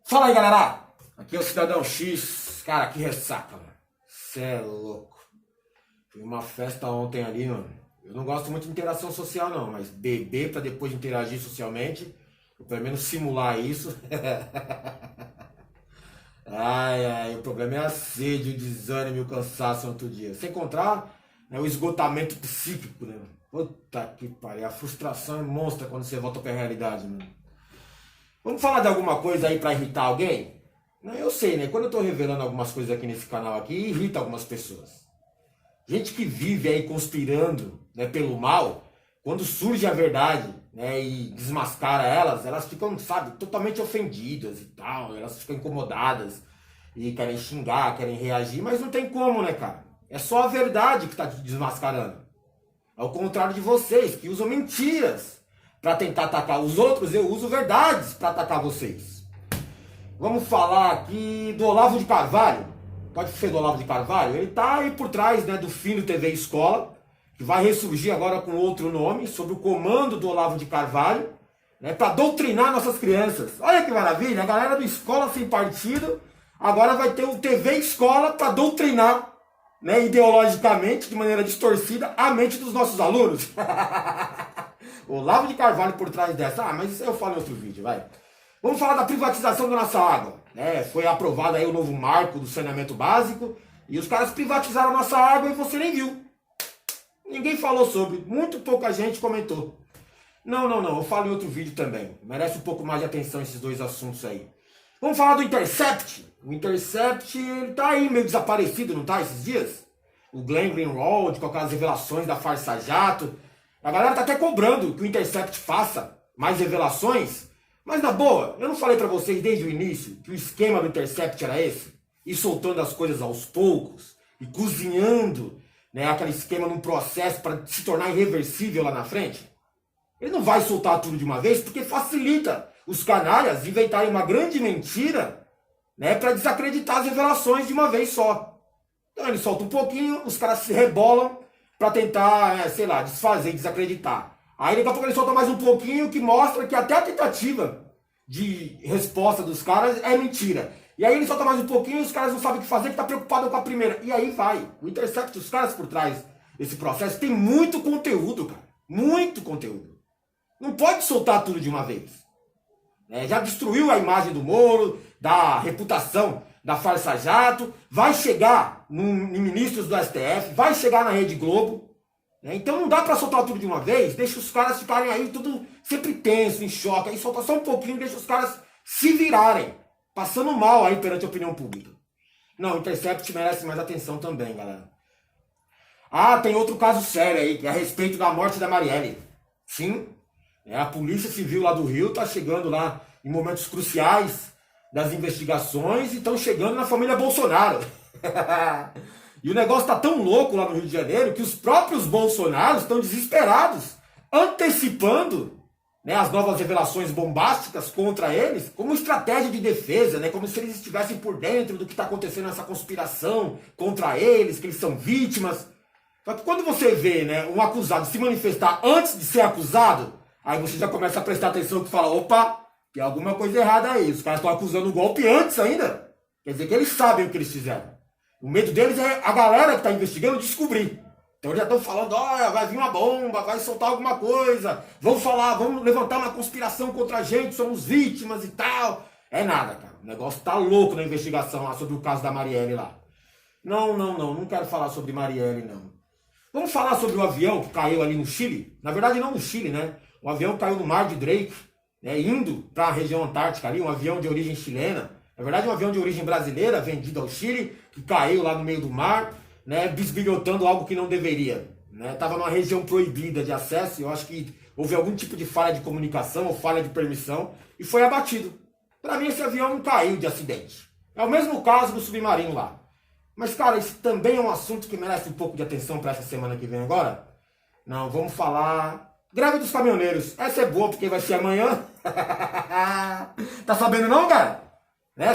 Fala aí, galera! Aqui é o Cidadão X. Cara, que ressaca, mano. Cê é louco. Fui uma festa ontem ali, mano. Eu não gosto muito de interação social, não, mas beber pra depois interagir socialmente, ou pelo menos simular isso. Ai, ai, o problema é a sede, o desânimo e o cansaço no outro dia. Sem encontrar, né, o esgotamento psíquico, né? Puta que pariu, a frustração é monstra quando você volta pra realidade, mano. Vamos falar de alguma coisa aí pra irritar alguém? Não, eu sei, né? Quando eu tô revelando algumas coisas aqui nesse canal aqui, irrita algumas pessoas. Gente que vive aí conspirando, né, pelo mal, quando surge a verdade, né, e desmascara elas, elas ficam, sabe, totalmente ofendidas e tal, elas ficam incomodadas e querem xingar, querem reagir, mas não tem como, né, cara? É só a verdade que tá te desmascarando. Ao contrário de vocês, que usam mentiras para tentar atacar os outros, eu uso verdades para atacar vocês. Vamos falar aqui do Olavo de Carvalho. Pode ser do Olavo de Carvalho? Ele tá aí por trás, né, do fim do TV Escola, que vai ressurgir agora com outro nome, sob o comando do Olavo de Carvalho, né, para doutrinar nossas crianças. Olha que maravilha, a galera do Escola Sem Partido agora vai ter o TV Escola para doutrinar, né, ideologicamente, de maneira distorcida, a mente dos nossos alunos. Olavo de Carvalho por trás dessa. Ah, mas isso eu falo em outro vídeo, vai. Vamos falar da privatização da nossa água. Foi aprovado aí o novo marco do saneamento básico e os caras privatizaram a nossa água e você nem viu. Ninguém falou sobre, muito pouca gente comentou. Não, eu falo em outro vídeo também. Merece um pouco mais de atenção esses dois assuntos aí. Vamos falar do Intercept. O Intercept, ele tá aí meio desaparecido, não tá, esses dias? O Glenn Greenwald, com aquelas revelações da Farsa Jato. A galera tá até cobrando que o Intercept faça mais revelações. Mas na boa, eu não falei pra vocês desde o início que o esquema do Intercept era esse? Ir soltando as coisas aos poucos e cozinhando, né, aquele esquema num processo para se tornar irreversível lá na frente? Ele não vai soltar tudo de uma vez porque facilita os canalhas inventarem uma grande mentira, né, para desacreditar as revelações de uma vez só. Então ele solta um pouquinho, os caras se rebolam para tentar, sei lá, desfazer, desacreditar. Aí daqui a pouco ele solta mais um pouquinho que mostra que até a tentativa de resposta dos caras é mentira. E aí ele solta mais um pouquinho e os caras não sabem o que fazer, que tá preocupado com a primeira. E aí vai. O Intercept, os caras por trás desse processo, tem muito conteúdo, cara. Muito conteúdo. Não pode soltar tudo de uma vez. Já destruiu a imagem do Moro, da reputação da Farsa Jato, vai chegar em ministros do STF, vai chegar na Rede Globo. Então não dá pra soltar tudo de uma vez, deixa os caras ficarem aí tudo sempre tenso, em choque, aí solta só um pouquinho, deixa os caras se virarem, passando mal aí perante a opinião pública. Não, o Intercept merece mais atenção também, galera. Ah, tem outro caso sério aí, que é a respeito da morte da Marielle. Sim, a Polícia Civil lá do Rio tá chegando lá em momentos cruciais das investigações e estão chegando na família Bolsonaro. E o negócio tá tão louco lá no Rio de Janeiro que os próprios Bolsonaros estão desesperados, antecipando, né, as novas revelações bombásticas contra eles como estratégia de defesa, né, como se eles estivessem por dentro do que está acontecendo nessa conspiração contra eles, que eles são vítimas. Só que quando você vê, né, um acusado se manifestar antes de ser acusado, aí você já começa a prestar atenção e fala, opa, tem alguma coisa errada aí, os caras estão acusando o golpe antes ainda. Quer dizer que eles sabem o que eles fizeram. O medo deles é a galera que está investigando descobrir. Então eles já estão falando, olha, vai vir uma bomba, vai soltar alguma coisa, vamos falar, vamos levantar uma conspiração contra a gente, somos vítimas e tal. É nada, cara. O negócio tá louco na investigação lá sobre o caso da Marielle lá. Não quero falar sobre Marielle, não. Vamos falar sobre o avião que caiu ali no Chile? Na verdade não no Chile, né? O avião caiu no Mar de Drake, né, indo para a região antártica ali, um avião de origem chilena. Na verdade, um avião de origem brasileira, vendido ao Chile, que caiu lá no meio do mar, né, bisbilhotando algo que não deveria. Estava numa região proibida de acesso, e eu acho que houve algum tipo de falha de comunicação ou falha de permissão, e foi abatido. Para mim, esse avião não caiu de acidente. É o mesmo caso do submarino lá. Mas, cara, isso também é um assunto que merece um pouco de atenção para essa semana que vem agora. Não, vamos falar... Greve dos caminhoneiros. Essa é boa, porque vai ser amanhã. Tá sabendo não, cara?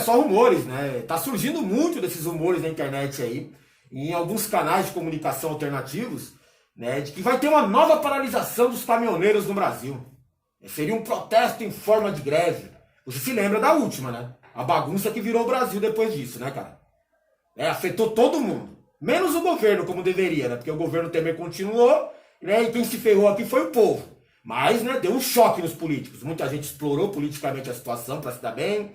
Só rumores, né? Tá surgindo muito desses rumores na internet aí, em alguns canais de comunicação alternativos, né, de que vai ter uma nova paralisação dos caminhoneiros no Brasil. Seria um protesto em forma de greve. Você se lembra da última, né? a bagunça que virou o Brasil depois disso, né, cara? Afetou todo mundo. Menos o governo, como deveria, né? Porque o governo Temer continuou, né? E quem se ferrou aqui foi o povo. Mas, né, deu um choque nos políticos. Muita gente explorou politicamente a situação para se dar bem.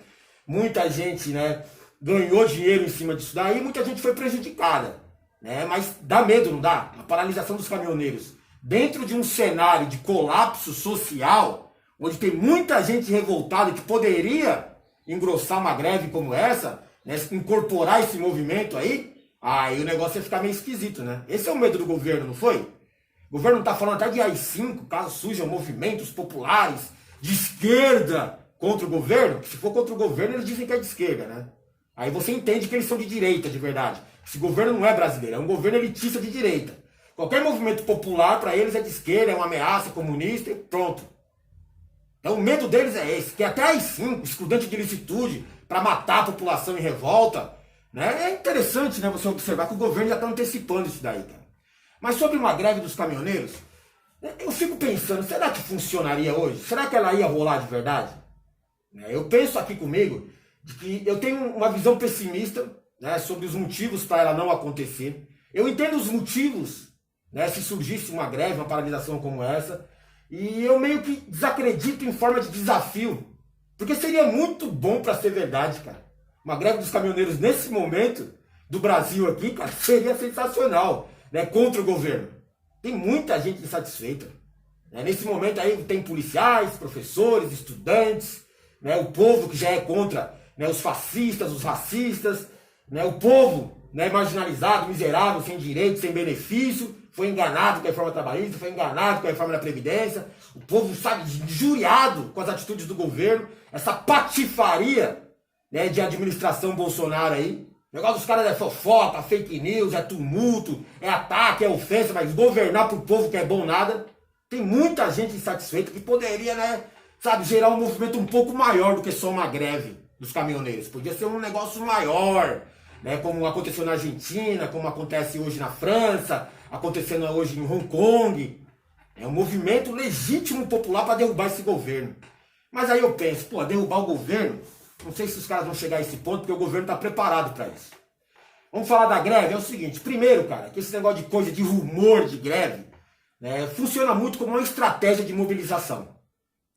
Muita gente, né, ganhou dinheiro em cima disso daí. Muita gente foi prejudicada, né? Mas dá medo, não dá? A paralisação dos caminhoneiros. Dentro de um cenário de colapso social, onde tem muita gente revoltada que poderia engrossar uma greve como essa, né, incorporar esse movimento aí o negócio ia ficar meio esquisito, né? Esse é o medo do governo, não foi? O governo está falando até de AI-5, caso surjam movimentos populares de esquerda contra o governo. Se for contra o governo, eles dizem que é de esquerda, né? Aí você entende que eles são de direita, de verdade. Esse governo não é brasileiro, é um governo elitista de direita. Qualquer movimento popular, para eles, é de esquerda, é uma ameaça comunista e pronto. Então o medo deles é esse, que até AI-5, excludente de licitude, para matar a população em revolta, né? É interessante, né, você observar que o governo já está antecipando isso daí, cara. Mas sobre uma greve dos caminhoneiros, eu fico pensando, será que funcionaria hoje? Será que ela ia rolar de verdade? Eu penso aqui comigo de que eu tenho uma visão pessimista, né, sobre os motivos para ela não acontecer. Eu entendo os motivos, né, se surgisse uma greve, uma paralisação como essa, e eu meio que desacredito em forma de desafio, porque seria muito bom para ser verdade, cara. Uma greve dos caminhoneiros nesse momento do Brasil aqui, cara, seria sensacional, né, contra o governo. Tem muita gente insatisfeita. Né? Nesse momento aí tem policiais, professores, estudantes, né, o povo que já é contra, né, os fascistas, os racistas, né, o povo, né, marginalizado, miserável, sem direito, sem benefício, foi enganado com a reforma trabalhista, foi enganado com a reforma da Previdência. O povo, sabe, injuriado com as atitudes do governo, essa patifaria, né, de administração Bolsonaro aí. O negócio dos caras é fofoca, fake news, é tumulto, é ataque, é ofensa, mas governar pro povo que é bom nada. Tem muita gente insatisfeita que poderia, né, sabe, gerar um movimento um pouco maior do que só uma greve dos caminhoneiros. Podia ser um negócio maior, né, como aconteceu na Argentina, como acontece hoje na França, acontecendo hoje em Hong Kong. É um movimento legítimo popular para derrubar esse governo. Mas aí eu penso, derrubar o governo, não sei se os caras vão chegar a esse ponto, porque o governo está preparado para isso. Vamos falar da greve? É o seguinte, primeiro, cara, que esse negócio de coisa de rumor de greve, né, funciona muito como uma estratégia de mobilização.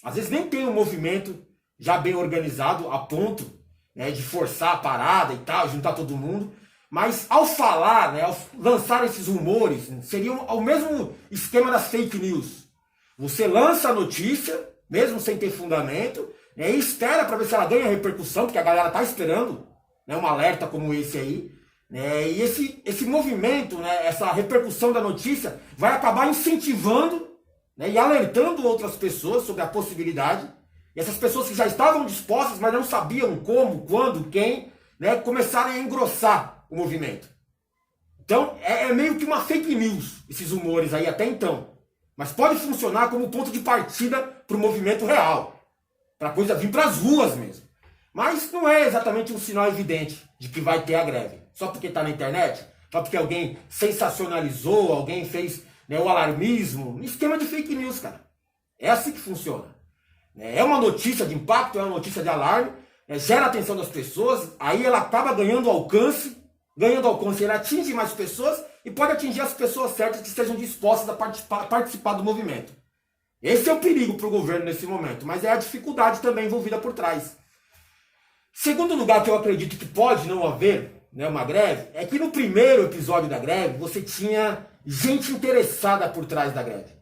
Às vezes nem tem um movimento já bem organizado a ponto, né, de forçar a parada e tal, juntar todo mundo, mas ao falar, né, ao lançar esses rumores, seria o mesmo esquema das fake news. Você lança a notícia, mesmo sem ter fundamento, né, e espera para ver se ela ganha repercussão, porque a galera tá esperando, né, um alerta como esse aí. Né, e esse movimento, né, essa repercussão da notícia vai acabar incentivando, né, e alertando outras pessoas sobre a possibilidade. E essas pessoas que já estavam dispostas, mas não sabiam como, quando, quem, né, começarem a engrossar o movimento. Então é meio que uma fake news, esses rumores aí até então. Mas pode funcionar como ponto de partida para o movimento real. Para a coisa vir para as ruas mesmo. Mas não é exatamente um sinal evidente de que vai ter a greve. Só porque está na internet, só porque alguém sensacionalizou, alguém fez, né, o alarmismo. Um esquema de fake news, cara. É assim que funciona. É uma notícia de impacto, é uma notícia de alarme, gera a atenção das pessoas, aí ela acaba ganhando alcance, ela atinge mais pessoas e pode atingir as pessoas certas que estejam dispostas a participar do movimento. Esse é o perigo para o governo nesse momento, mas é a dificuldade também envolvida por trás. Segundo lugar que eu acredito que pode não haver, né, uma greve, é que no primeiro episódio da greve você tinha gente interessada por trás da greve.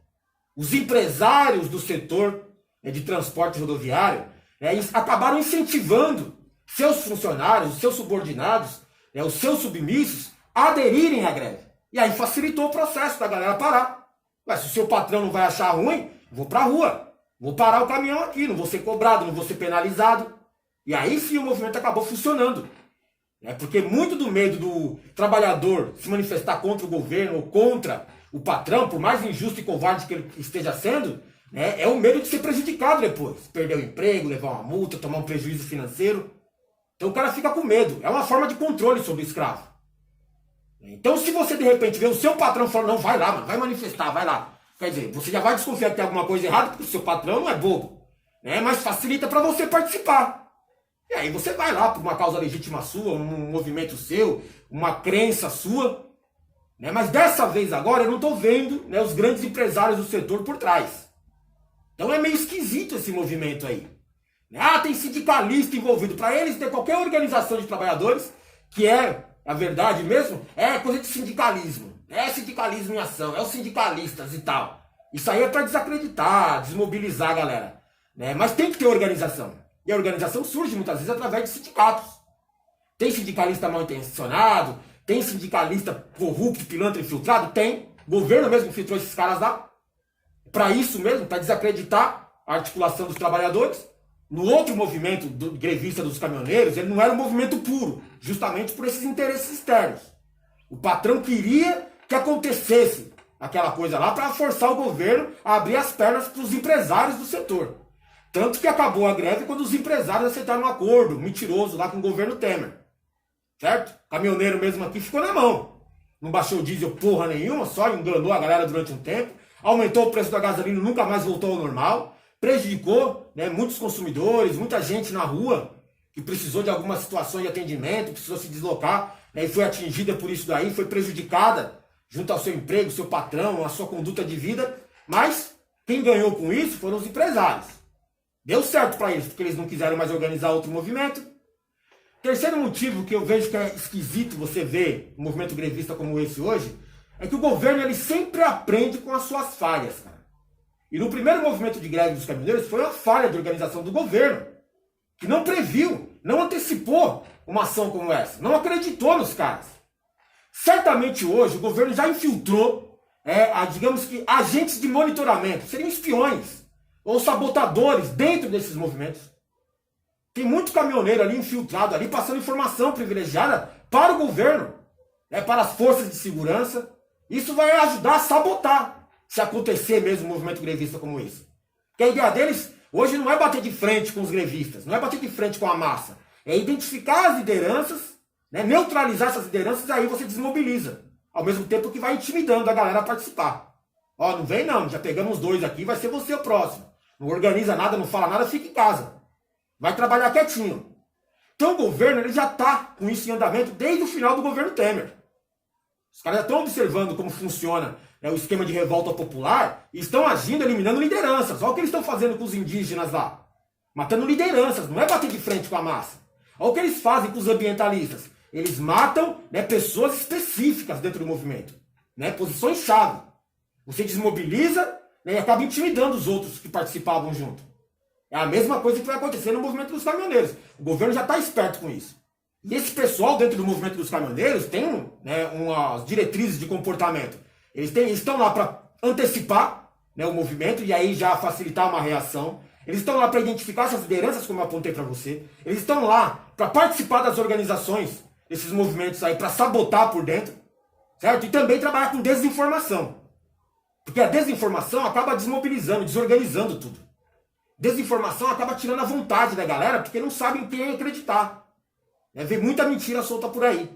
Os empresários do setor, né, de transporte rodoviário, né, acabaram incentivando seus funcionários, os seus subordinados, né, os seus submissos a aderirem à greve. E aí facilitou o processo da galera parar. Mas se o seu patrão não vai achar ruim, vou pra rua, vou parar o caminhão aqui, não vou ser cobrado, não vou ser penalizado. E aí sim o movimento acabou funcionando. Porque muito do medo do trabalhador se manifestar contra o governo ou contra o patrão, por mais injusto e covarde que ele esteja sendo, né, é o medo de ser prejudicado depois. Perder o emprego, levar uma multa, tomar um prejuízo financeiro. Então o cara fica com medo. É uma forma de controle sobre o escravo. Então se você de repente vê o seu patrão falando, não, vai lá, mano, vai manifestar, vai lá. Quer dizer, você já vai desconfiar que tem alguma coisa errada, porque o seu patrão não é bobo. Né, mas facilita para você participar. E aí você vai lá por uma causa legítima sua, um movimento seu, uma crença sua, né? Mas dessa vez agora eu não estou vendo, né, os grandes empresários do setor por trás. Então é meio esquisito esse movimento aí. Ah, tem sindicalista envolvido. Para eles, ter qualquer organização de trabalhadores, que é a verdade mesmo, é coisa de sindicalismo. É sindicalismo em ação, é os sindicalistas e tal. Isso aí é para desacreditar, desmobilizar a galera, né? Mas tem que ter organização. E a organização surge muitas vezes através de sindicatos. Tem sindicalista mal intencionado, tem sindicalista corrupto, pilantra, infiltrado? Tem. O governo mesmo infiltrou esses caras lá. Para isso mesmo, para desacreditar a articulação dos trabalhadores. No outro movimento do grevista dos caminhoneiros, ele não era um movimento puro, justamente por esses interesses externos. O patrão queria que acontecesse aquela coisa lá para forçar o governo a abrir as pernas para os empresários do setor. Tanto que acabou a greve quando os empresários aceitaram um acordo mentiroso lá com o governo Temer. Certo? O caminhoneiro mesmo aqui ficou na mão. Não baixou o diesel porra nenhuma, só enganou a galera durante um tempo. Aumentou o preço da gasolina, nunca mais voltou ao normal. Prejudicou, né, muitos consumidores, muita gente na rua que precisou de alguma situação de atendimento, precisou se deslocar, né, e foi atingida por isso daí, foi prejudicada junto ao seu emprego, seu patrão, a sua conduta de vida. Mas quem ganhou com isso foram os empresários. Deu certo para eles, porque eles não quiseram mais organizar outro movimento. Terceiro motivo que eu vejo que é esquisito você ver um movimento grevista como esse hoje, é que o governo ele sempre aprende com as suas falhas, cara. E no primeiro movimento de greve dos caminhoneiros foi uma falha de organização do governo, que não previu, não antecipou uma ação como essa, não acreditou nos caras. Certamente hoje o governo já infiltrou, digamos que, agentes de monitoramento, seriam espiões ou sabotadores dentro desses movimentos. Tem muito caminhoneiro ali infiltrado, ali passando informação privilegiada para o governo, para as forças de segurança. Isso vai ajudar a sabotar, se acontecer mesmo um movimento grevista como esse. Porque a ideia deles hoje não é bater de frente com os grevistas, não é bater de frente com a massa. É identificar as lideranças, né, neutralizar essas lideranças, aí você desmobiliza. Ao mesmo tempo que vai intimidando a galera a participar. Ó, não vem não, já pegamos 2 aqui, vai ser você o próximo. Não organiza nada, não fala nada, fica em casa. Vai trabalhar quietinho. Então o governo ele já está com isso em andamento desde o final do governo Temer. Os caras já estão observando como funciona o esquema de revolta popular e estão agindo, eliminando lideranças. Olha o que eles estão fazendo com os indígenas lá. Matando lideranças, não é bater de frente com a massa. Olha o que eles fazem com os ambientalistas. Eles matam, né, pessoas específicas dentro do movimento. Né, posições-chave. Você desmobiliza, né, e acaba intimidando os outros que participavam junto. É a mesma coisa que vai acontecer no movimento dos caminhoneiros. O governo já está esperto com isso. E esse pessoal dentro do movimento dos caminhoneiros tem, né, umas diretrizes de comportamento. Eles estão lá para antecipar, né, o movimento e aí já facilitar uma reação. Eles estão lá para identificar essas lideranças, como eu apontei para você. Eles estão lá para participar das organizações, desses movimentos aí, para sabotar por dentro. Certo? E também trabalhar com desinformação. Porque a desinformação acaba desmobilizando, desorganizando tudo. Desinformação acaba tirando a vontade da galera, porque não sabem quem acreditar. Vê muita mentira solta por aí.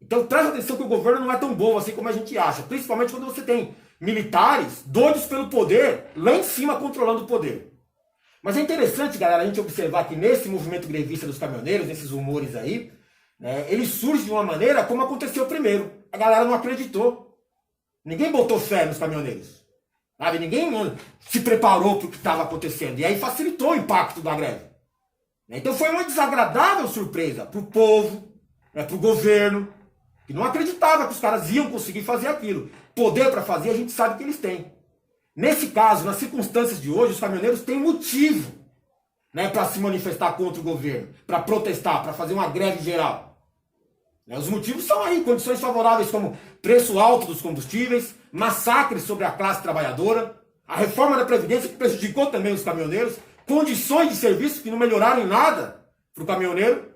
Então presta atenção que o governo não é tão bom assim como a gente acha. Principalmente quando você tem militares doidos pelo poder, lá em cima controlando o poder. Mas é interessante, galera, a gente observar que nesse movimento grevista dos caminhoneiros, nesses rumores aí, né, ele surge de uma maneira como aconteceu primeiro. A galera não acreditou. Ninguém botou fé nos caminhoneiros. Sabe? Ninguém se preparou para o que estava acontecendo. E aí facilitou o impacto da greve. Então foi uma desagradável surpresa para o povo, para o governo, que não acreditava que os caras iam conseguir fazer aquilo. Poder para fazer, a gente sabe que eles têm. Nesse caso, nas circunstâncias de hoje, os caminhoneiros têm motivo, né, para se manifestar contra o governo, para protestar, para fazer uma greve geral. Os motivos são aí, condições favoráveis como preço alto dos combustíveis, massacres sobre a classe trabalhadora, a reforma da Previdência que prejudicou também os caminhoneiros, condições de serviço que não melhoraram em nada para o caminhoneiro.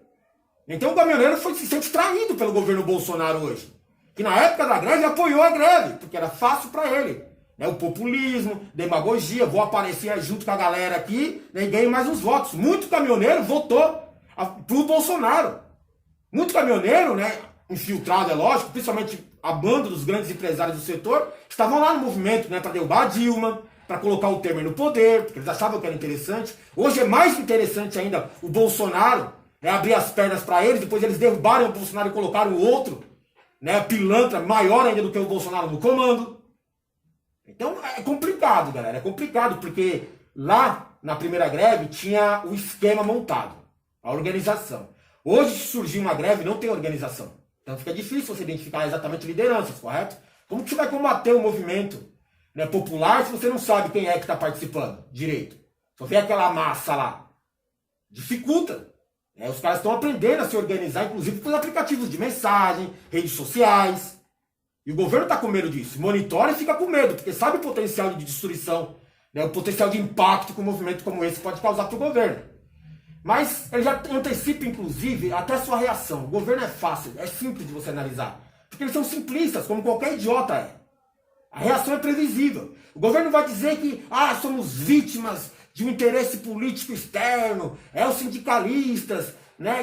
Então o caminhoneiro se sente traído pelo governo Bolsonaro hoje, que na época da greve apoiou a greve, porque era fácil para ele. O populismo, demagogia, vou aparecer junto com a galera aqui, né, e ganho mais uns votos. Muito caminhoneiro votou pro Bolsonaro. Muito caminhoneiro, né, infiltrado, é lógico, principalmente a banda dos grandes empresários do setor, estavam lá no movimento, né, para derrubar a Dilma, para colocar o Temer no poder, porque eles achavam que era interessante. Hoje é mais interessante ainda o Bolsonaro, abrir as pernas para eles, depois eles derrubaram o Bolsonaro e colocaram o outro, pilantra, maior ainda do que o Bolsonaro no comando. Então é complicado, galera, é complicado, porque lá na primeira greve tinha o esquema montado, a organização. Hoje, se surgir uma greve, não tem organização. Então fica difícil você identificar exatamente lideranças, correto? Como que você vai combater o movimento popular se você não sabe quem é que está participando direito? Só vê aquela massa lá. Dificulta. Os caras estão aprendendo a se organizar, inclusive com os aplicativos de mensagem, redes sociais. E o governo está com medo disso. Monitora e fica com medo, porque sabe o potencial de destruição, o potencial de impacto que um movimento como esse pode causar para o governo. Mas ele já antecipa, inclusive, até a sua reação. O governo é fácil, é simples de você analisar. Porque eles são simplistas, como qualquer idiota é. A reação é previsível. O governo vai dizer que somos vítimas de um interesse político externo, os sindicalistas,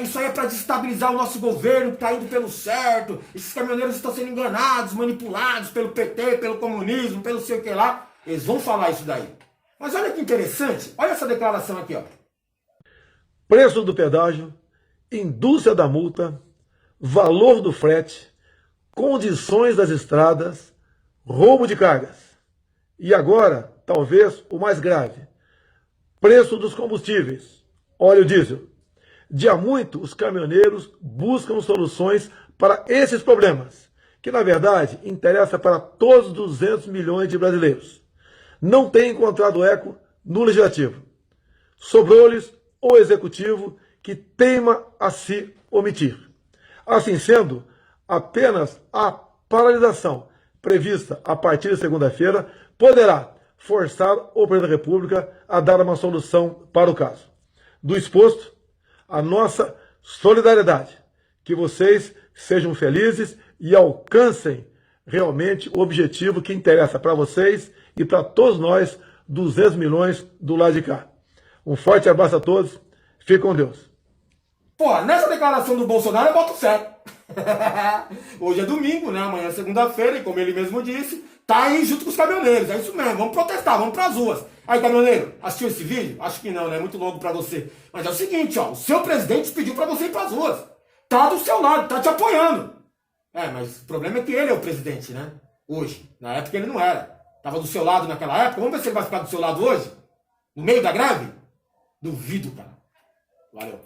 isso aí é para destabilizar o nosso governo que está indo pelo certo, esses caminhoneiros estão sendo enganados, manipulados pelo PT, pelo comunismo, pelo sei o que lá. Eles vão falar isso daí. Mas olha que interessante, olha essa declaração aqui, ó. Preço do pedágio, indústria da multa, valor do frete, condições das estradas, roubo de cargas. E agora, talvez o mais grave, preço dos combustíveis, óleo diesel. De há muito, os caminhoneiros buscam soluções para esses problemas, que na verdade interessa para todos os 200 milhões de brasileiros. Não tem encontrado eco no legislativo. Sobrou-lhes o executivo que teima a se omitir. Assim sendo, apenas a paralisação prevista a partir de segunda-feira poderá forçar o presidente da República a dar uma solução para o caso. Do exposto, a nossa solidariedade. Que vocês sejam felizes e alcancem realmente o objetivo que interessa para vocês e para todos nós, 200 milhões do lado de cá. Um forte abraço a todos. Fique com Deus. Pô, nessa declaração do Bolsonaro eu boto fé. Hoje é domingo, amanhã é segunda-feira, e como ele mesmo disse, tá aí junto com os caminhoneiros. É isso mesmo, vamos protestar, vamos pras ruas. Aí, caminhoneiro, assistiu esse vídeo? Acho que não, né? É muito longo pra você. Mas é o seguinte, ó, o seu presidente pediu pra você ir pras ruas. Tá do seu lado, tá te apoiando. Mas o problema é que ele é o presidente, né? Hoje. Na época ele não era. Tava do seu lado naquela época. Vamos ver se ele vai ficar do seu lado hoje? No meio da greve? Duvido, cara. Valeu.